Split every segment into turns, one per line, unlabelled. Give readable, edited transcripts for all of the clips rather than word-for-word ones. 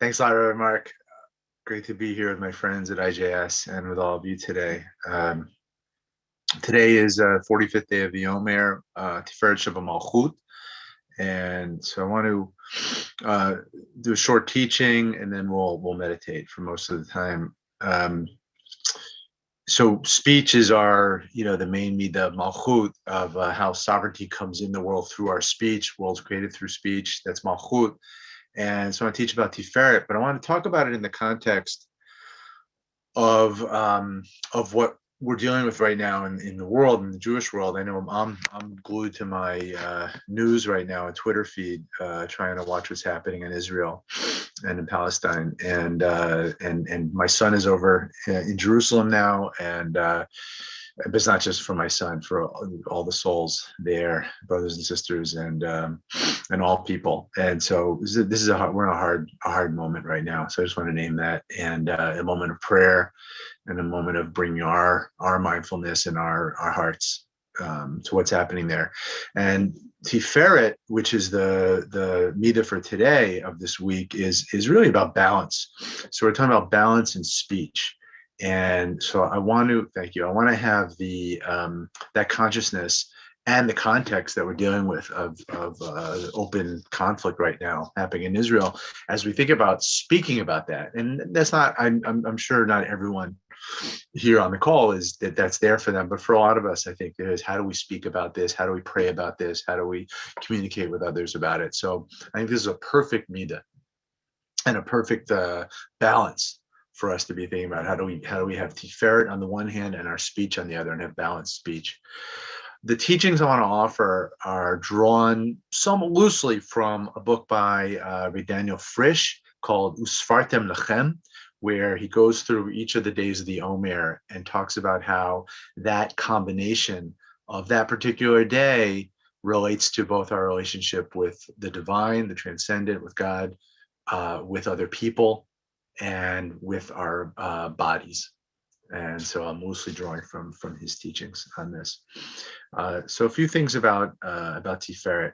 Thanks a lot, Rabbi Mark. Great to be here with my friends at IJS and with all of you today. Today is 45th day of the Omer, Tiferet Shabbat Malchut. And so I want to do a short teaching and then we'll meditate for most of the time. So speech is the main midah of Malchut, of how sovereignty comes in the world through our speech. World's created through speech. That's Malchut. And so I want to teach about Tiferet, but I want to talk about it in the context of what we're dealing with right now in the world, in the Jewish world. I know I'm glued to my news right now, a Twitter feed, trying to watch what's happening in Israel and in Palestine, and my son is over in Jerusalem now, and but it's not just for my son, for all the souls there, brothers and sisters, and all people. And so we're in a hard moment right now. So I just want to name that, and a moment of prayer, and a moment of bringing our mindfulness and our hearts to what's happening there. And Tiferet, which is the midah for today of this week, is really about balance. So we're talking about balance in speech. And so I want to have the that consciousness and the context that we're dealing with of open conflict right now happening in Israel, as we think about speaking about that. And that's not, I'm sure not everyone here on the call is that's there for them, but for a lot of us, I think there is, how do we speak about this? How do we pray about this? How do we communicate with others about it? So I think this is a perfect midah and a perfect balance for us to be thinking about. How do we have tiferet on the one hand and our speech on the other, and have balanced speech? The teachings I want to offer are drawn somewhat loosely from a book by Rabbi Daniel Frisch called Usfartem Lechem, where he goes through each of the days of the Omer and talks about how that combination of that particular day relates to both our relationship with the divine, the transcendent, with God, with other people, and with our bodies. And so I'm loosely drawing from his teachings on this. So a few things about Tiferet.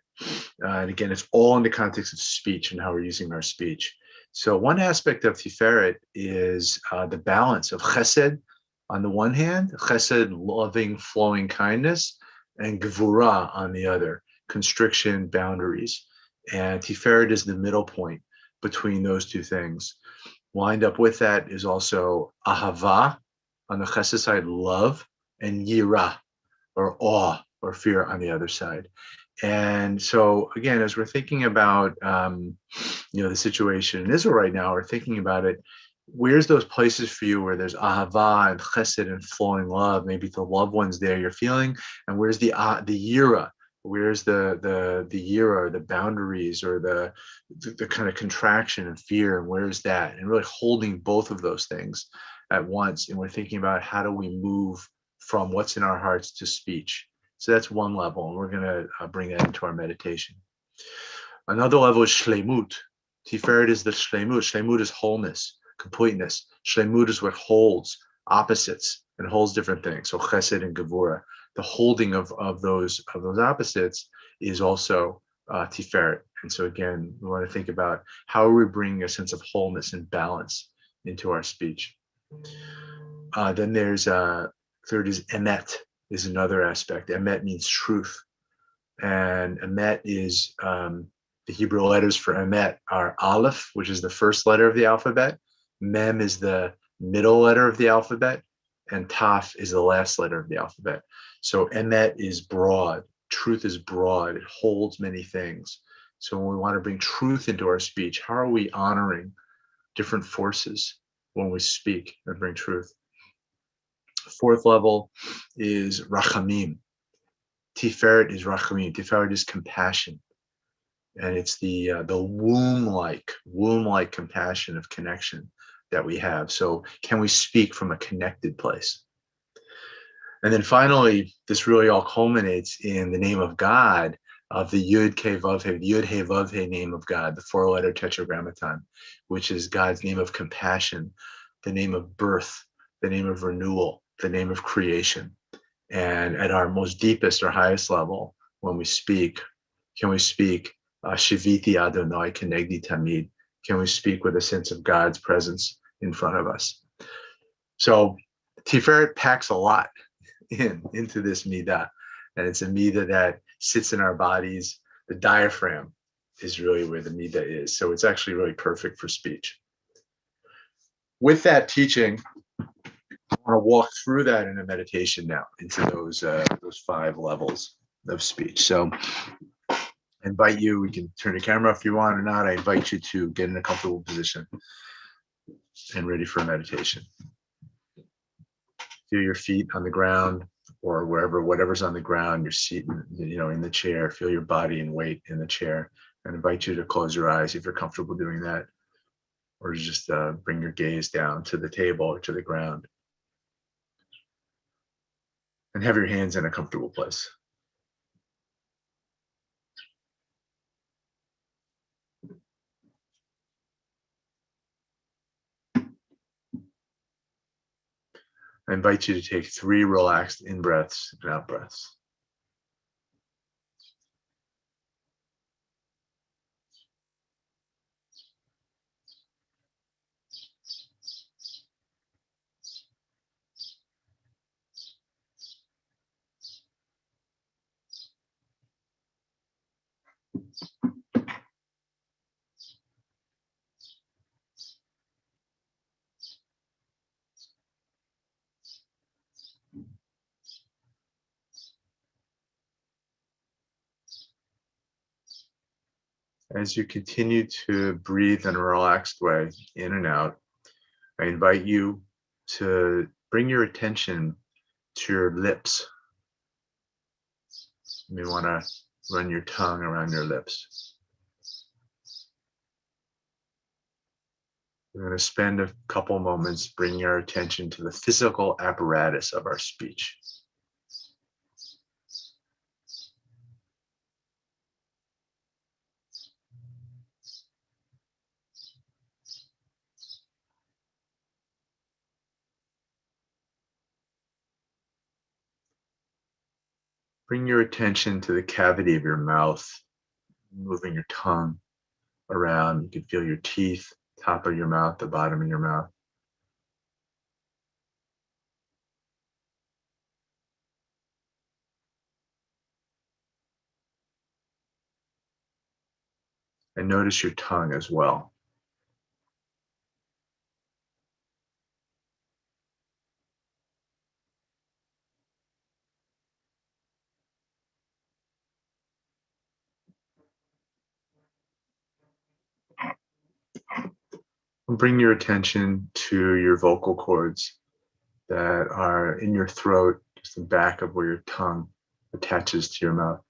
And again, it's all in the context of speech and how we're using our speech. So one aspect of Tiferet is the balance of chesed on the one hand, chesed, loving, flowing kindness, and gevura on the other, constriction, boundaries. And Tiferet is the middle point between those two things. Lined up with that is also ahava, on the chesed side, love, and yira, or awe, or fear on the other side. And so again, as we're thinking about the situation in Israel right now, we're thinking about it, where's those places for you where there's ahava and chesed and flowing love, maybe the loved ones there you're feeling, and where's the yira, where's the yira, or the boundaries, or the kind of contraction and fear, and where's that? And really holding both of those things at once. And we're thinking about, how do we move from what's in our hearts to speech? So that's one level, and we're going to bring that into our meditation. Another level is shlemut. Tiferet is the shlemut. Shlemut is wholeness, completeness. Shlemut is what holds opposites and holds different things. So chesed and gevura, the holding of those opposites, is also Tiferet. And so again, we want to think about, how are we bringing a sense of wholeness and balance into our speech? Then there's third is emet, is another aspect. Emet means truth, and emet is the Hebrew letters for emet are aleph, which is the first letter of the alphabet. Mem is the middle letter of the alphabet, and taf is the last letter of the alphabet. So emet is broad. Truth is broad. It holds many things. So when we want to bring truth into our speech, how are we honoring different forces when we speak and bring truth? Fourth level is rachamim. Tiferet is rachamim. Tiferet is compassion, and it's the womb-like compassion of connection that we have. So can we speak from a connected place? And then finally, this really all culminates in the name of God, of the Yud Ke Vav He, Yud He Vav He name of God, the four-letter tetragrammaton, which is God's name of compassion, the name of birth, the name of renewal, the name of creation. And at our most deepest or highest level, when we speak, can we speak Shiviti Adonai Kenegdi Tamid? Can we speak with a sense of God's presence in front of us? So Tiferet packs a lot into this midah, and it's a midah that sits in our bodies. The diaphragm is really where the midah is. So it's actually really perfect for speech. With that teaching, I want to walk through that in a meditation now into those 5 levels of speech. So I invite you, we can turn the camera if you want or not. I invite you to get in a comfortable position and ready for a meditation. Feel your feet on the ground or whatever's on the ground, your seat, in the chair. Feel your body and weight in the chair. And invite you to close your eyes if you're comfortable doing that, or just bring your gaze down to the table or to the ground. And have your hands in a comfortable place. I invite you to take 3 relaxed in-breaths and out-breaths. As you continue to breathe in a relaxed way, in and out, I invite you to bring your attention to your lips. You may want to run your tongue around your lips. We're going to spend a couple moments bringing our attention to the physical apparatus of our speech. Bring your attention to the cavity of your mouth, moving your tongue around. You can feel your teeth, top of your mouth, the bottom of your mouth. And notice your tongue as well. And bring your attention to your vocal cords that are in your throat, just the back of where your tongue attaches to your mouth.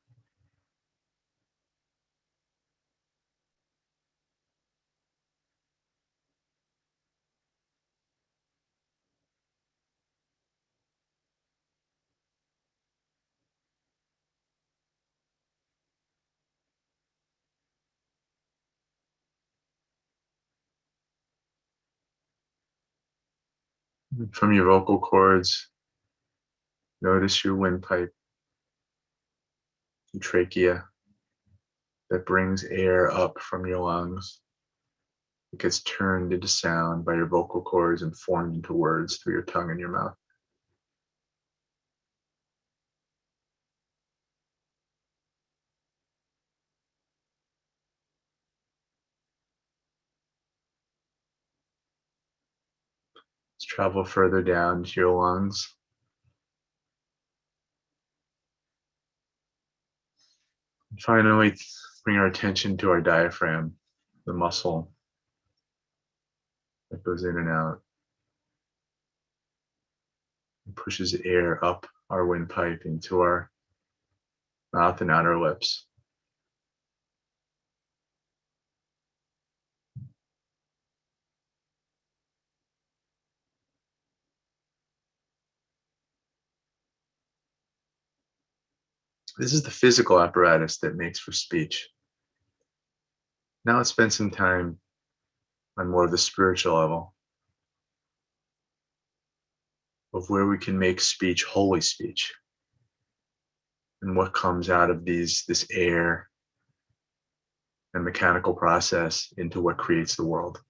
From your vocal cords, notice your windpipe, your trachea that brings air up from your lungs. It gets turned into sound by your vocal cords and formed into words through your tongue and your mouth. Let's travel further down to your lungs. And finally, bring our attention to our diaphragm, the muscle that goes in and out and pushes air up our windpipe into our mouth and outer lips. This is the physical apparatus that makes for speech. Now let's spend some time on more of the spiritual level of where we can make speech holy speech, and what comes out of this air and mechanical process into what creates the world.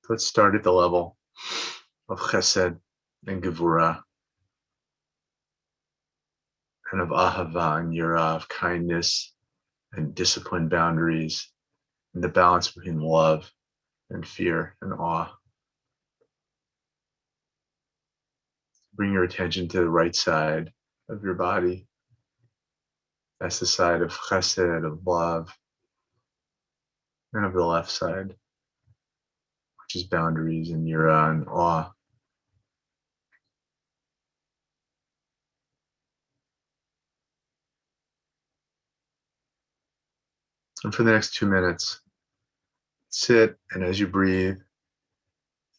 Let's start at the level of chesed and gevurah, and of ahava and yirah, of kindness and discipline boundaries, and the balance between love and fear and awe. Bring your attention to the right side of your body. That's the side of chesed, of love, and of the left side, which is boundaries and yirah and awe. And for the next 2 minutes, sit, and as you breathe,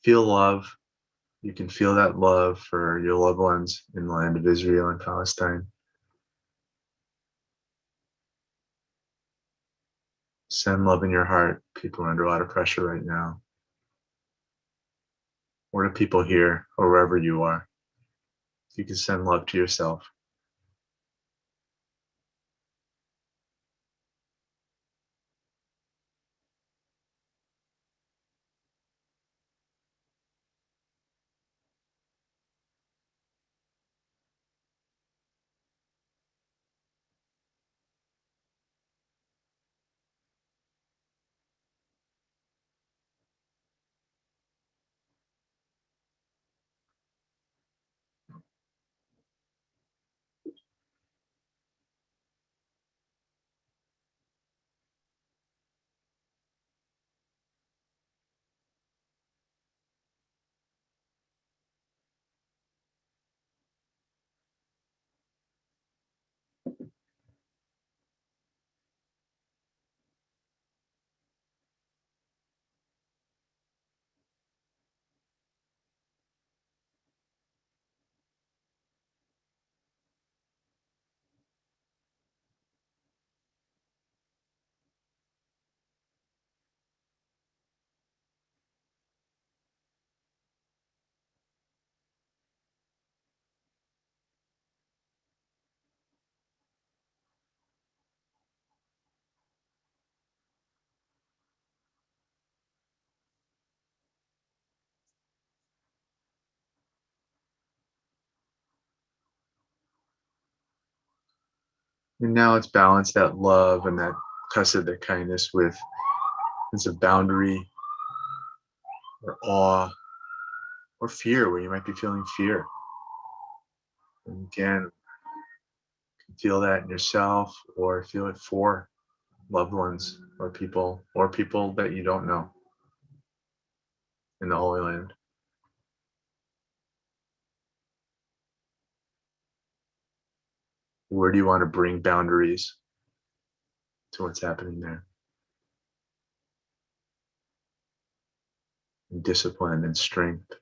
feel love. You can feel that love for your loved ones in the land of Israel and Palestine. Send love in your heart. People are under a lot of pressure right now. Or to people here or wherever you are. You can send love to yourself. And now let's balance that love and that chesed, that kindness, with sense of boundary or awe or fear, where you might be feeling fear. And again, feel that in yourself or feel it for loved ones or people that you don't know in the Holy Land. Where do you want to bring boundaries to what's happening there? And discipline and strength.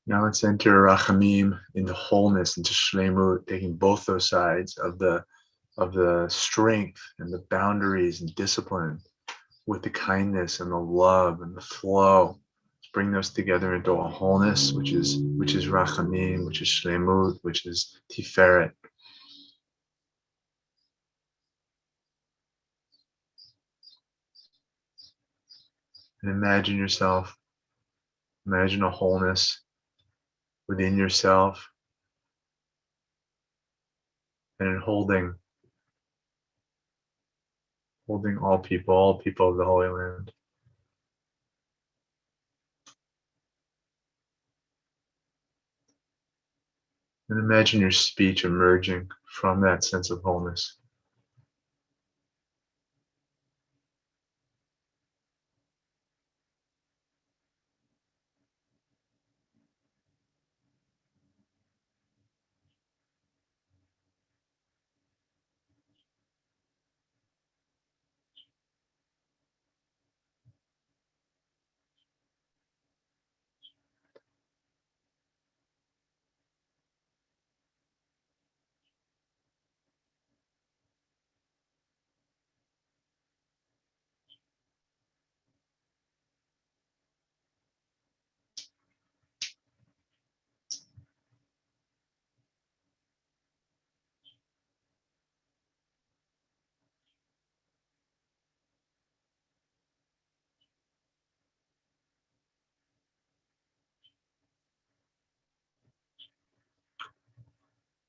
Now let's enter Rachamim, into wholeness, into Shlemut, taking both those sides of the strength and the boundaries and discipline with the kindness and the love and the flow. Let's bring those together into a wholeness, which is Rachamim, which is Shlemut, which is Tiferet. And imagine a wholeness within yourself and in holding all people of the Holy Land. And imagine your speech emerging from that sense of wholeness.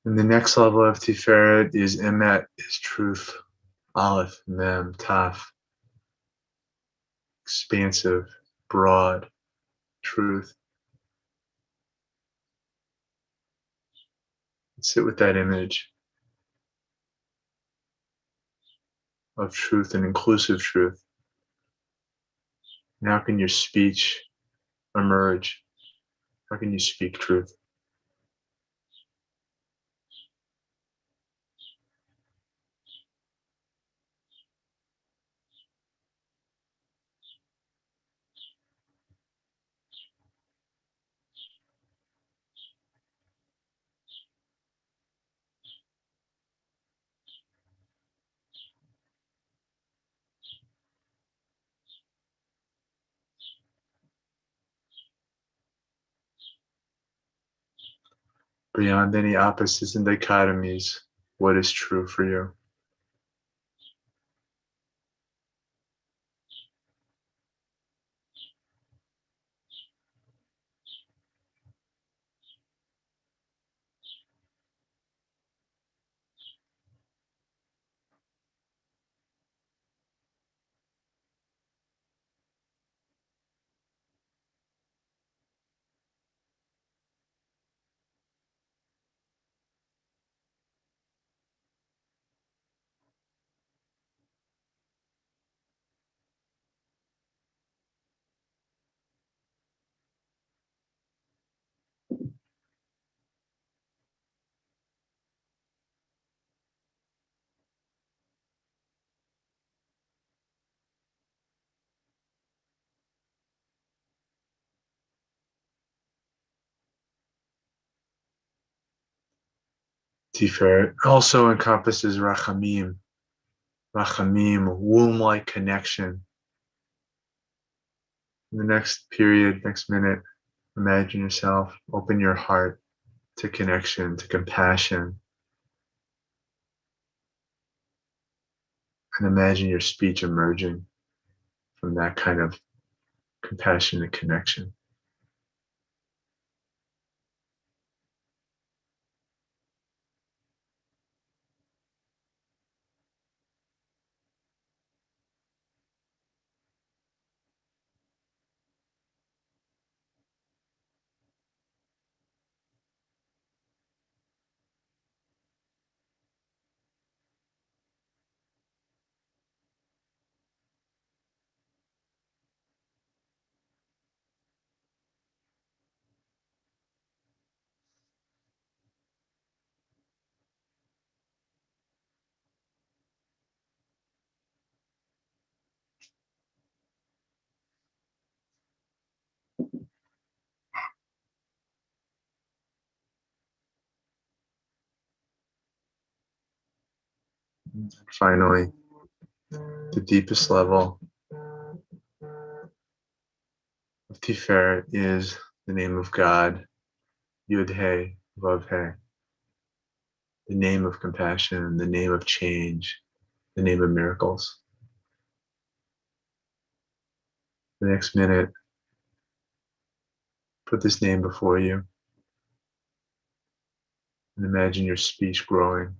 And the next level of Tiferet is Emet, is truth. Aleph, Mem, Taf, expansive, broad truth. Sit with that image of truth and inclusive truth. And how can your speech emerge? How can you speak truth? Beyond any opposites and dichotomies, what is true for you? Tiferet also encompasses Rachamim, womb-like connection. In the next period, next minute, imagine yourself, open your heart to connection, to compassion, and imagine your speech emerging from that kind of compassionate connection. Finally, the deepest level of Tiferet is the name of God, Yud-He, Vav-He, the name of compassion, the name of change, the name of miracles. The next minute, put this name before you and imagine your speech growing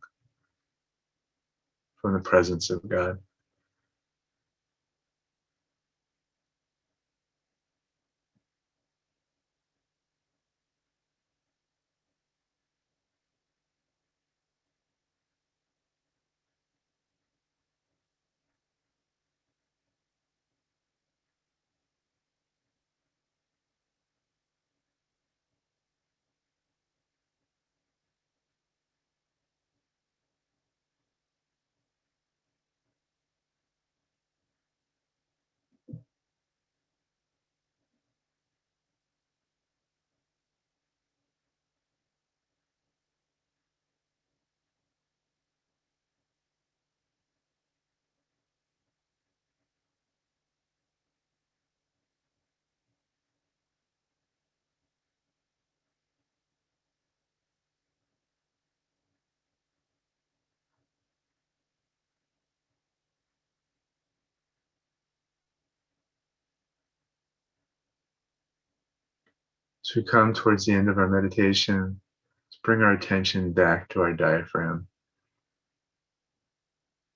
from the presence of God. As we come towards the end of our meditation, let's bring our attention back to our diaphragm,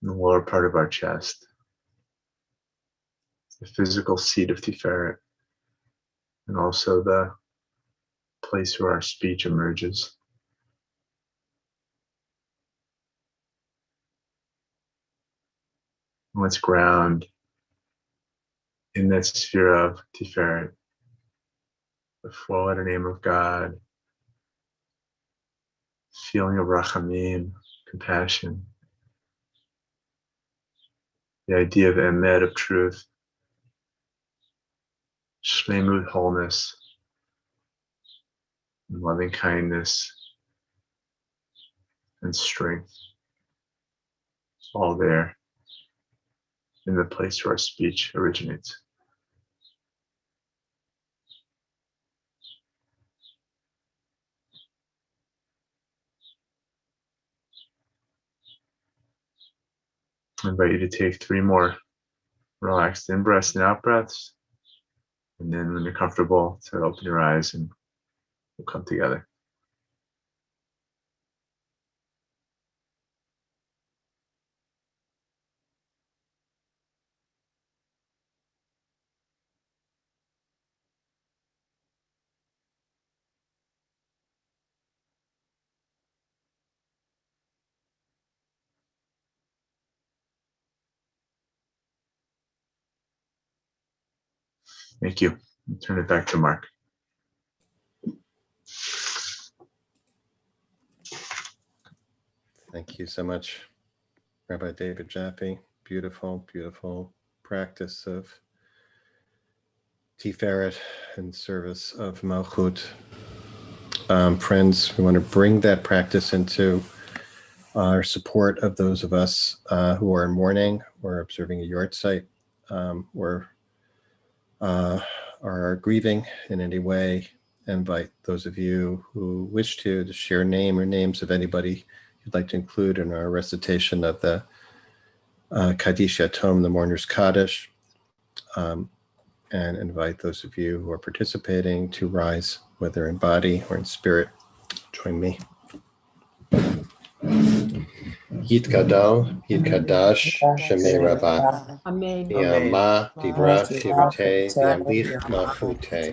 the lower part of our chest, the physical seat of Tiferet, and also the place where our speech emerges. And let's ground in that sphere of Tiferet, the four-letter name of God, feeling of rachamim, compassion, the idea of emet, of truth, shlemut, wholeness, and loving kindness, and strength, all there in the place where our speech originates. I invite you to take 3 more relaxed in-breaths and out-breaths. And then when you're comfortable, to open your eyes and we'll come together. Thank you. I'll turn it back to Mark.
Thank you so much, Rabbi David Jaffe. Beautiful, beautiful practice of Tiferet in service of Malchut. Friends, we want to bring that practice into our support of those of us who are in mourning or observing a yard site or are grieving in any way. Invite those of you who wish to share name or names of anybody you'd like to include in our recitation of the Kaddish Yatom, the Mourner's Kaddish, and invite those of you who are participating to rise, whether in body or in spirit. Join me. Yitgadal, Yitkadash, Shemei Rabba,
Amen.
V'yama, Divrach, Shivate, V'yamlich, Malchute,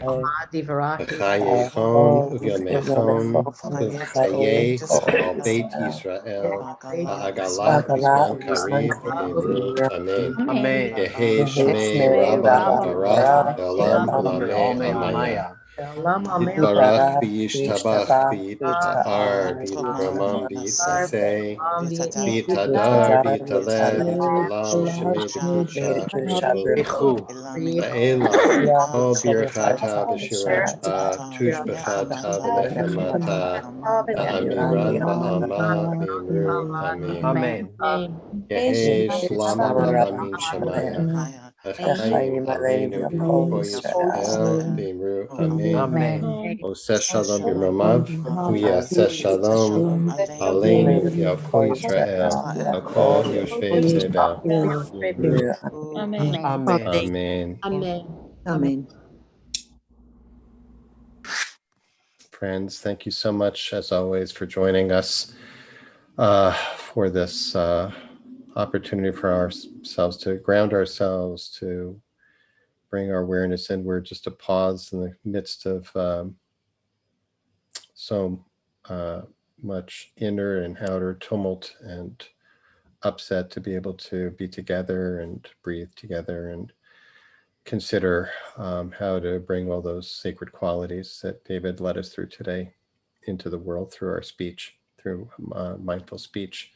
V'chayechon, Uv'yamechon, Uv'chayei, Al Beit Yisrael, Ha'agalah, Bisman Karib, V'imru, Amen.
Amen.
Yehi Shmei Rabba, Barach, Olam U'ameh Amaya. Yitbarach v'yishtabach v'yitpa'ar v'yitramam v'yitaseh v'yitadar v'yitaled v'yitalam shemei v'kudshah v'yichlechu v'elam o birchata v'shirata tushbechata v'nechemata ha'amiran ba'ama v'imru amen. Yehi shlam rabba min shamayim Achayim Aleinu B'Kol Yisrael V'Imru Amen. Oseh Shalom B'Romav V'Yaseh Shalom Aleinu V'Al Kol Yisrael Al Kol Yoshvei Tevel V'Imru
Amen.
Amen.
Amen. Amen.
Friends, thank you so much, as always, for joining us for this opportunity for ourselves to ground ourselves, to bring our awareness inward, just to pause in the midst of so much inner and outer tumult and upset, to be able to be together and breathe together and consider how to bring all those sacred qualities that David led us through today into the world through our speech, through mindful speech.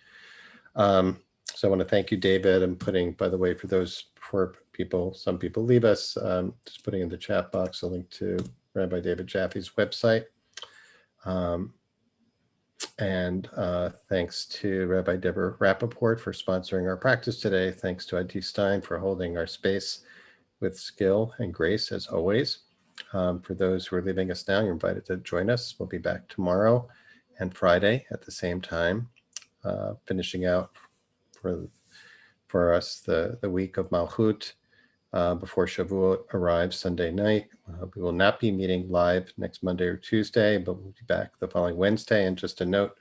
So I want to thank you, David. I'm putting, by the way, for people, some people leave us, just putting in the chat box a link to Rabbi David Jaffe's website. And thanks to Rabbi Deborah Rappaport for sponsoring our practice today. Thanks to I.T. Stein for holding our space with skill and grace, as always. For those who are leaving us now, you're invited to join us. We'll be back tomorrow and Friday at the same time, finishing out for us the week of Malchut before Shavuot arrives Sunday night. We will not be meeting live next Monday or Tuesday, but we'll be back the following Wednesday. And just a note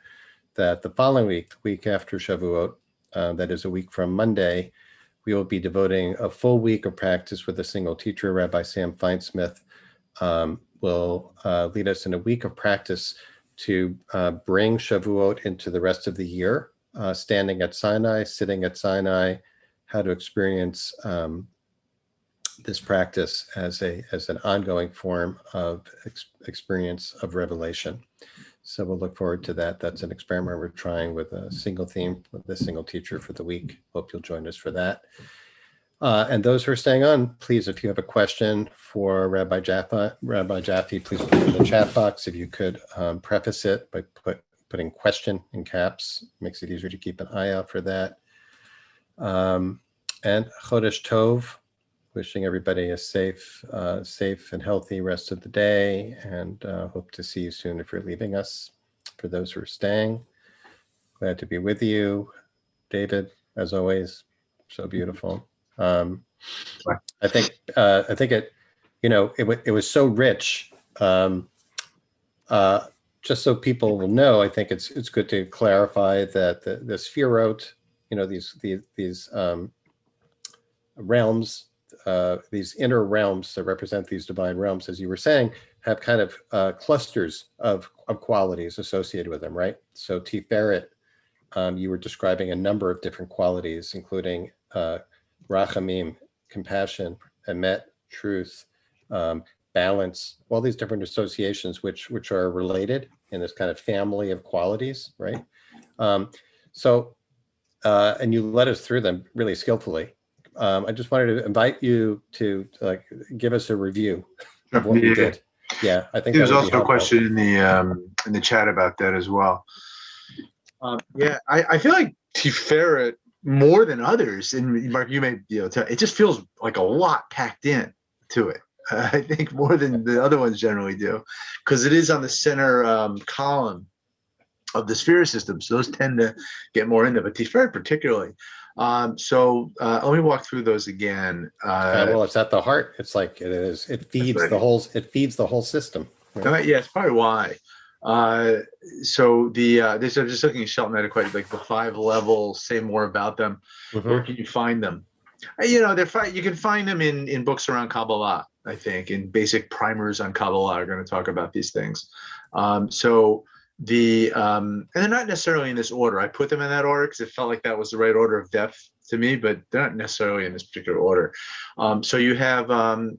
that the following week, the week after Shavuot, that is a week from Monday, we will be devoting a full week of practice with a single teacher. Rabbi Sam Feinsmith will lead us in a week of practice to bring Shavuot into the rest of the year, standing at Sinai, sitting at Sinai, how to experience this practice as an ongoing form of experience of revelation. So we'll look forward to that. That's an experiment we're trying with a single theme, with a single teacher for the week. Hope you'll join us for that. And those who are staying on, please, if you have a question for Rabbi Jaffe, please put it in the chat box. If you could preface it by putting question in caps, makes it easier to keep an eye out for that. And Chodesh Tov, wishing everybody a safe and healthy rest of the day, and hope to see you soon if you're leaving us. For those who are staying, glad to be with you. David, as always, so beautiful. I think it, it was so rich. Just so people will know, I think it's good to clarify that the Sefirot, these realms, these inner realms that represent these divine realms, as you were saying, have kind of clusters of qualities associated with them, right? So Tiferet, you were describing a number of different qualities, including Rachamim, compassion, Emet, truth, balance, all these different associations which are related in this kind of family of qualities, right? And you led us through them really skillfully. I just wanted to invite you to give us a review of what we did. Yeah, I think
there's
that would
also
be helpful.
A question in the chat about that as well. I feel like Tiferet, more than others, and Mark, you may be able to, it just feels like a lot packed in to it. I think more than the other ones generally do, because it is on the center column of the sphere system. So those tend to get more into, but Tiferet particularly. Let me walk through those again.
Well, it's at the heart. It's like it is. It feeds the whole. It feeds the whole system.
Right? Yeah, it's probably why. So I'm just looking at Shelton Etiquette, like the 5 levels. Say more about them. Mm-hmm. Where can you find them? You can find them in books around Kabbalah. I think in basic primers on Kabbalah are going to talk about these things. And they're not necessarily in this order. I put them in that order because it felt like that was the right order of depth to me, but they're not necessarily in this particular order. So you have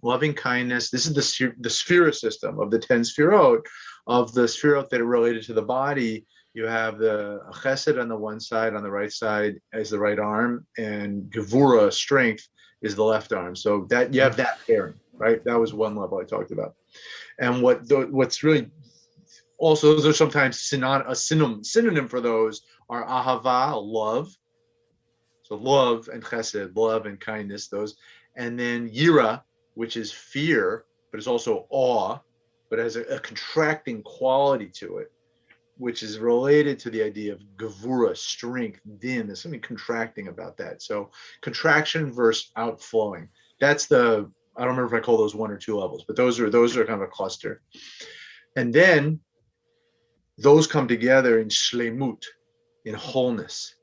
loving kindness. This is the sphere system of the 10 sefirot. Of the sefirot that are related to the body, you have the chesed on the one side, on the right side is the right arm, and gevura, strength, is the left arm. So that you have that pairing, right? That was one level I talked about. And what's really also, those are sometimes synonym for those are ahava, love. So love and chesed, love and kindness, those. And then yira, which is fear, but it's also awe, but has a contracting quality to it, which is related to the idea of gevura, strength, din. There's something contracting about that. So contraction versus outflowing. That's the I don't remember if I call those 1 or 2 levels, but those are kind of a cluster. And then those come together in shlemut, in wholeness.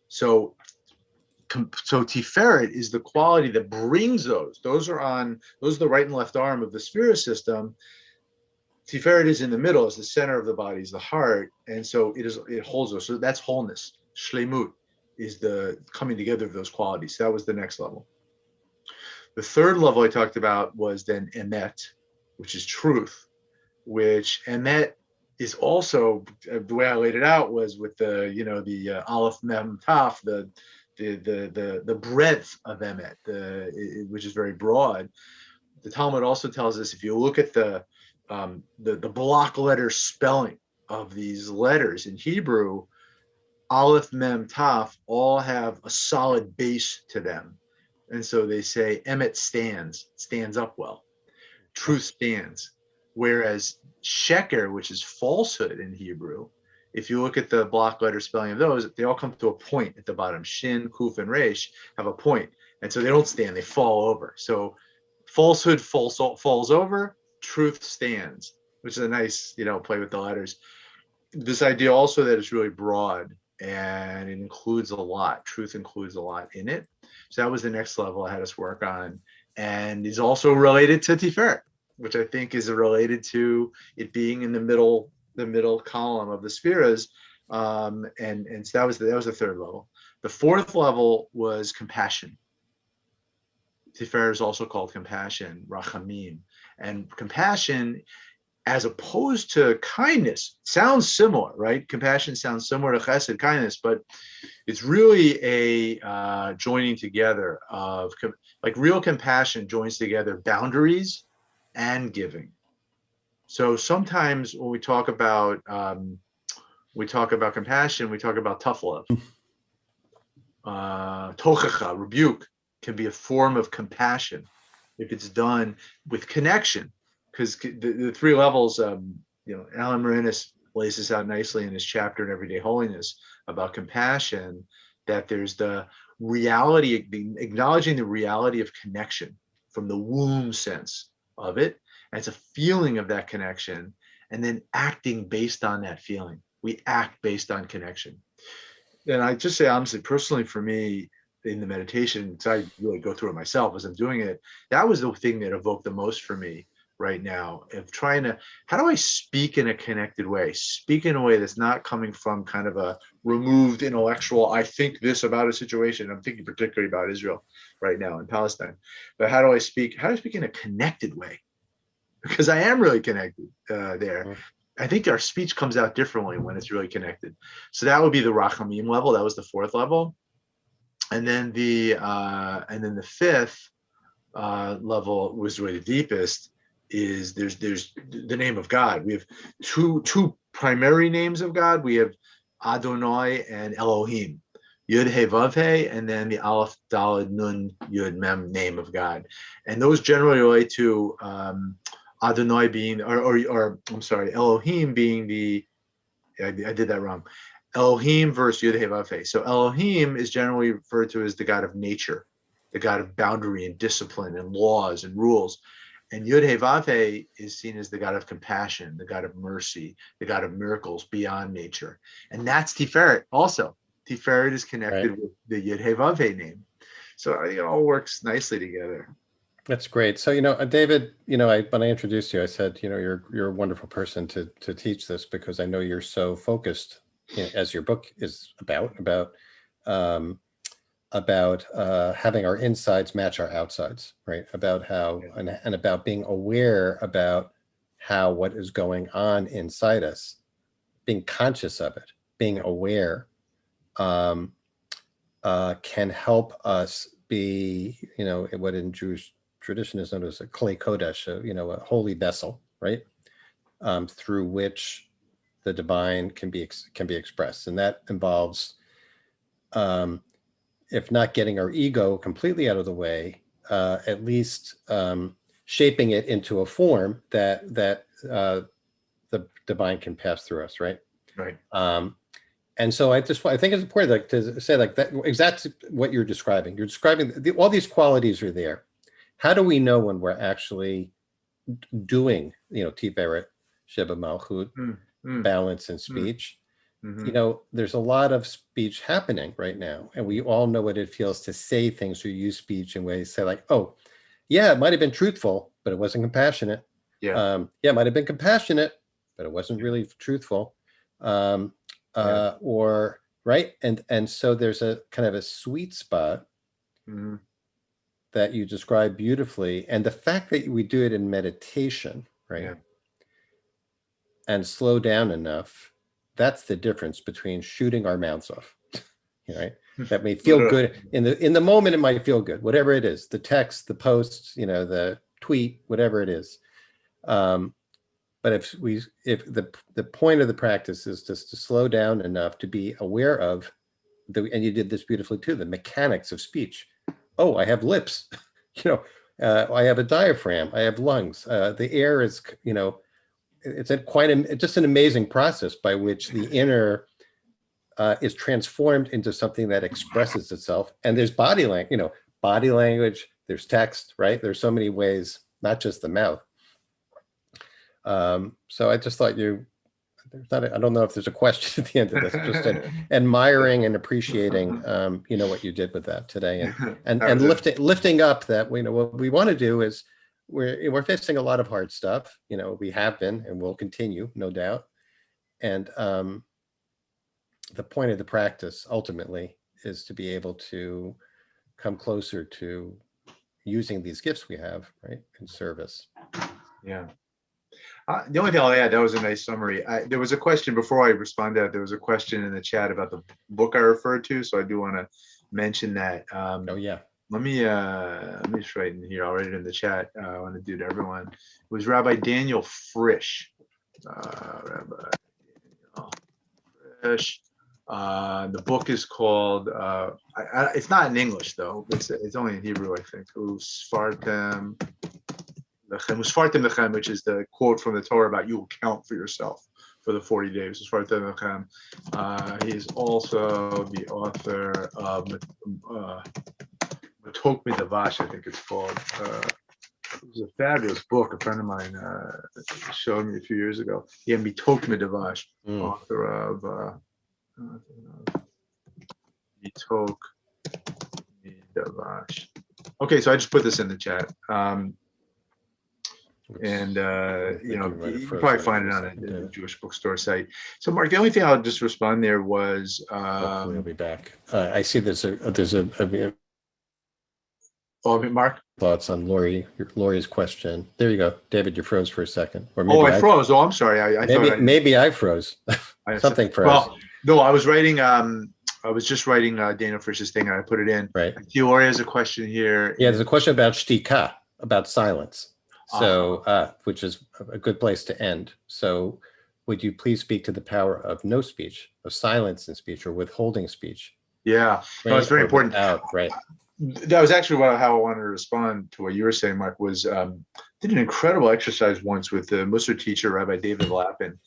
So Tiferet is the quality that brings those. Those are the right and left arm of the sphere system. Tiferet is in the middle, is the center of the body, is the heart, and so it holds those. So that's wholeness. Shlemut is the coming together of those qualities. That was the next level. The third level I talked about was then emet, which is truth, which emet is also, the way I laid it out was with the aleph mem taf, the breadth of emet, which is very broad. The Talmud also tells us, if you look at the block letter spelling of these letters in Hebrew, aleph mem taf all have a solid base to them. And so they say emet stands up well. Truth stands. Whereas sheker, which is falsehood in Hebrew, if you look at the block letter spelling of those, they all come to a point at the bottom. Shin, kuf, and resh have a point. And so they don't stand, they fall over. So falsehood falls over, truth stands, which is a nice, play with the letters. This idea also that it's really broad and it includes a lot. Truth includes a lot in it. So that was the next level I had us work on, and is also related to Tiferet, which I think is related to it being in the middle column of the spheres. And so that was the third level. The fourth level was compassion. Tiferet is also called compassion, rachamim, and compassion, as opposed to kindness, sounds similar, right? Compassion sounds similar to chesed, kindness, but it's really a joining together of, like, real compassion joins together boundaries and giving. So sometimes when we talk about compassion, we talk about tough love. Tochacha, rebuke, can be a form of compassion if it's done with connection. Because the 3 levels, Alan Marinis lays this out nicely in his chapter in Everyday Holiness about compassion, that there's the reality, acknowledging the reality of connection from the womb sense of it. And it's a feeling of that connection, and then acting based on that feeling. We act based on connection. And I just say, honestly, personally, for me, in the meditation, because I really go through it myself as I'm doing it, that was the thing that evoked the most for me right now, of trying to, how do I speak in a connected way? Speak in a way that's not coming from kind of a removed intellectual, I think this about a situation. I'm thinking particularly about Israel right now and Palestine. But how do I speak in a connected way? Because I am really connected there. Mm-hmm. I think our speech comes out differently when it's really connected. So that would be the rachamim level. That was the 4th level. And then the fifth level was really the deepest. Is there's the name of God. We have two primary names of God. We have Adonai and Elohim, Yud He Vav He, and then the Aleph Daled Nun Yud Mem name of God. And those generally relate to Adonai being, or I'm sorry, Elohim being the, I did that wrong. Elohim versus Yud He Vav He. So Elohim is generally referred to as the God of nature, the God of boundary and discipline and laws and rules. And Yud He Vav He is seen as the God of compassion, the God of mercy, the God of miracles beyond nature. And that's Tiferet also. Tiferet is connected with the Yud He Vav He name. So it all works nicely together.
That's great. So, David, when I introduced you, I said, you're a wonderful person to teach this, because I know you're so focused, as your book is about having our insides match our outsides, right? About how, and about being aware about how what is going on inside us, being conscious of it, being aware, can help us be, what in Jewish tradition is known as a klei kodesh, a holy vessel, right? Through which the divine can be expressed. And that involves, if not getting our ego completely out of the way, at least shaping it into a form that the divine can pass through us, right?
Right.
And so I think it's important to say, like, that exactly what you're describing. You're describing all these qualities are there. how do we know when we're actually doing, Tiferet, Sheba Malchut,
mm, mm,
balance in
mm,
speech?
mhm.
There's a lot of speech happening right now, and we all know what it feels to say things or use speech in ways, say like, oh, yeah, it might have been truthful, but it wasn't compassionate.
Yeah,
Yeah, it might have been compassionate, but it wasn't really truthful. Um,
yeah.
or right, and so there's a kind of a sweet spot
Mhm.
that you describe beautifully, and the fact that we do it in meditation, right,
Yeah,
and slow down enough, that's the difference between shooting our mouths off, right? That may feel
literally.
good in the moment. It might feel good, whatever it is, the text, the post, the tweet, whatever it is. But if the point of the practice is just to slow down enough to be aware of and you did this beautifully too, the mechanics of speech. Oh, I have lips, I have a diaphragm, I have lungs. The air is, it's just an amazing process by which the inner is transformed into something that expresses itself. And there's body language, there's text, right? There's so many ways, not just the mouth. So I just thought I don't know if there's a question at the end of this, just admiring and appreciating, what you did with that today, and lifting up that, what we want to do is we're facing a lot of hard stuff, we have been and will continue, no doubt. And the point of the practice ultimately is to be able to come closer to using these gifts we have, right, in service.
Yeah. The only thing I'll add, that was a nice summary. There was a question before I responded. There was a question in the chat about the book I referred to, so I do want to mention that.
Oh yeah.
Let me just write in here. I'll write it in the chat. I want to do to everyone. It was Rabbi Daniel Frisch. Rabbi Daniel Frisch. The book is called. It's not in English though. It's only in Hebrew, I think. Usfartem Lechem, which is the quote from the Torah about you will count for yourself for the 40 days. Usfartem Lechem. He is also the author of Matok Midavash, I think it's called. It was a fabulous book. A friend of mine showed me a few years ago. Yeah, Matok Midavash, author of Matok Midavash. Okay, so I just put this in the chat. And you can probably find it on the Jewish bookstore site. So Mark, the only thing I'll just respond there was
hopefully I'll be back. I see there's a
Mark,
thoughts on Lori's question. There you go, David. You froze for a second, or
maybe I froze. Oh, I'm sorry. I thought
maybe I froze. Something froze.
Well, no, I was writing. I was just writing Daniel Frisch's thing, and I put it in.
Right.
Lori has a question here.
Yeah, there's a question about shtika, about silence. So, which is a good place to end. So, would you please speak to the power of no speech, of silence in speech, or withholding speech?
Yeah, no, it's very important.
Right.
That was actually how I wanted to respond to what you were saying, Mark. Was did an incredible exercise once with the Musar teacher, Rabbi David Lappin,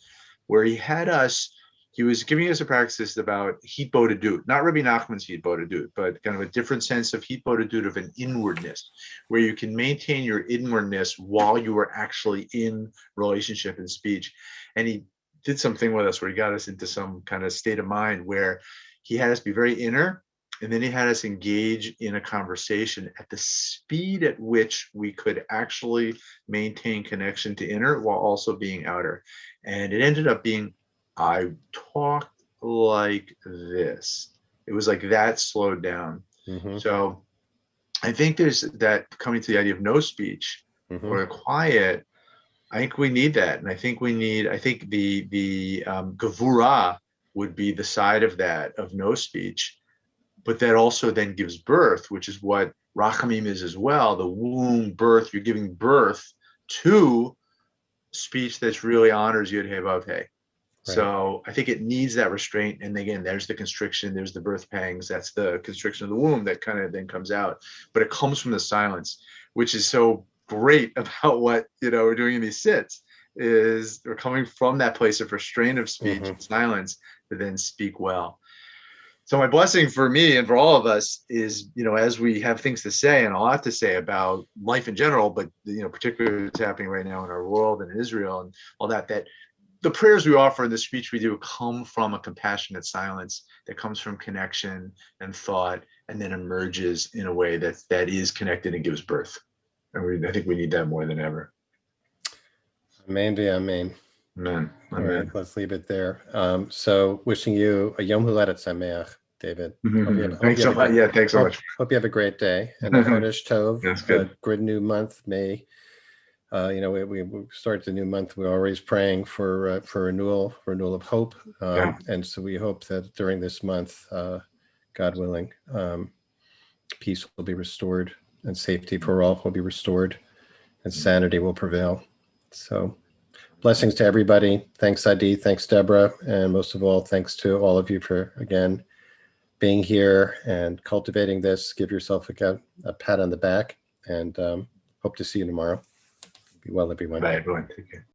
where he was giving us a practice about hitbodedut, not Rabbi Nachman's hitbodedut, but kind of a different sense of hitbodedut, of an inwardness, where you can maintain your inwardness while you are actually in relationship and speech. And he did something with us where he got us into some kind of state of mind where he had us be very inner, and then he had us engage in a conversation at the speed at which we could actually maintain connection to inner while also being outer. And it ended up being, I talked like this. It was like that slowed down.
Mm-hmm.
So I think there's that coming to the idea of no speech or quiet. I think we need that. And I think the gevurah would be the side of that, of no speech, but that also then gives birth, which is what rachamim is as well. The womb birth, you're giving birth to speech that's really honors Yud Hey Vav Hey. Right. So I think it needs that restraint. And again, there's the constriction, there's the birth pangs, that's the constriction of the womb that kind of then comes out. But it comes from the silence, which is so great about what we're doing in these sits, is we're coming from that place of restraint of speech and silence to then speak well. So my blessing for me and for all of us is, as we have things to say and a lot to say about life in general, but, particularly what's happening right now in our world and in Israel and all that the prayers we offer and the speech we do come from a compassionate silence that comes from connection and thought, and then emerges in a way that is connected and gives birth. And I think we need that more than ever.
Amen. Amen.
Amen.
All right, let's leave it there. So wishing you a Yom Huledet Sameach, David.
Thanks so much. Yeah, thanks so much.
Hope you have a great day and a Chodesh Tov.
That's good.
A good new month. May we start the new month. We're always praying for renewal of hope, and so we hope that during this month, God willing, peace will be restored and safety for all will be restored, and sanity will prevail. So, blessings to everybody. Thanks, Adi. Thanks, Deborah, and most of all, thanks to all of you for again being here and cultivating this. Give yourself a pat on the back, and hope to see you tomorrow. Be well, everyone.
Bye, everyone. Take care.